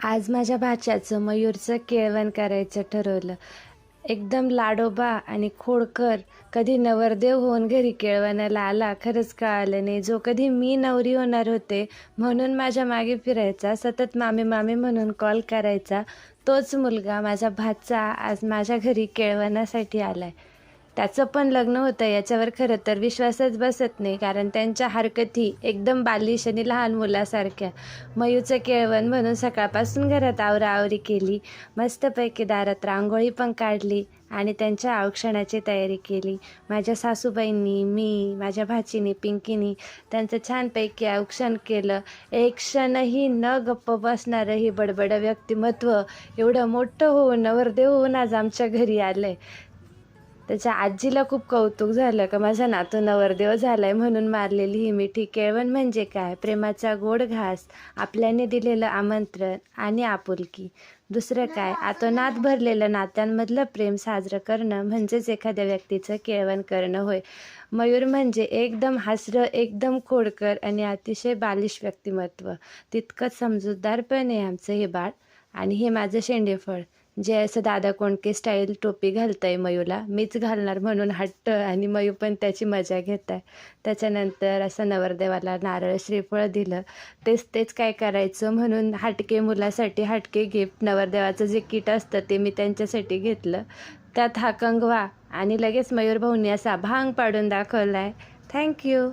आज माझ्या भाच्याचं मयूरचं केळवण करायचं ठरवलं. एकदम लाडोबा आणि खोडकर कधी नवरदेव होऊन घरी केळवणाला आला खरंच कळालं नाही. जो कधी मी नवरी होणार होते म्हणून माझ्या मागे फिरायचा, सतत मामी मामी म्हणून कॉल करायचा, तोच मुलगा माझा भाचा आज माझ्या घरी केळवणासाठी आलाय. त्याचं पण लग्न होतं याच्यावर खरं तर विश्वासच बसत नाही, कारण त्यांच्या हरकती एकदम बालिश आणि लहान मुलासारख्या. मयूचं केळवण म्हणून सकाळपासून घरात आवराआवरी केली, मस्तपैकी दारात रांगोळी पण काढली आणि त्यांच्या औक्षणाची तयारी केली. माझ्या सासूबाईंनी, मी, माझ्या भाचीनी पिंकीनी त्यांचं छानपैकी औक्षण केलं. एक क्षणही न गप्प बसणारं ही बडबड व्यक्तिमत्व एवढं मोठं होऊन नवरदेव होऊन आज आमच्या घरी आलंय. त्याच्या आजीला खूप कौतुक झालं का माझा नातू नवरदेव झालाय म्हणून मारलेली ही मिठी. केळवण म्हणजे काय? प्रेमाचा गोड घास, आपल्याने दिलेलं आमंत्रण आणि आपुलकी. दुसरं काय? आतोनात भरलेलं नात्यांमधलं प्रेम साजरं करणं म्हणजेच एखाद्या व्यक्तीचं केळवण करणं होय. मयूर म्हणजे एकदम हासरं, एकदम खोडकर आणि अतिशय बालिश व्यक्तिमत्व. तितकंच समजूतदार पण आहे आमचं हे बाळ. आणि हे माझं शेंडेफळ, जे असं दादा कोंडके स्टाईल टोपी घालतंय मयूला. मीच घालणार म्हणून हट्ट, आणि मयू पण त्याची मजा घेत आहे. त्याच्यानंतर असं नवरदेवाला नारळ श्रीफळ दिलं. तेच काय करायचं म्हणून हटके मुलासाठी हटके गिफ्ट, नवरदेवाचं जे किट असतं ते मी त्यांच्यासाठी घेतलं. त्यात हा कंगवा आणि लगेच मयूर भाऊंनी असा भांग पाडून दाखवला आहे. थँक्यू.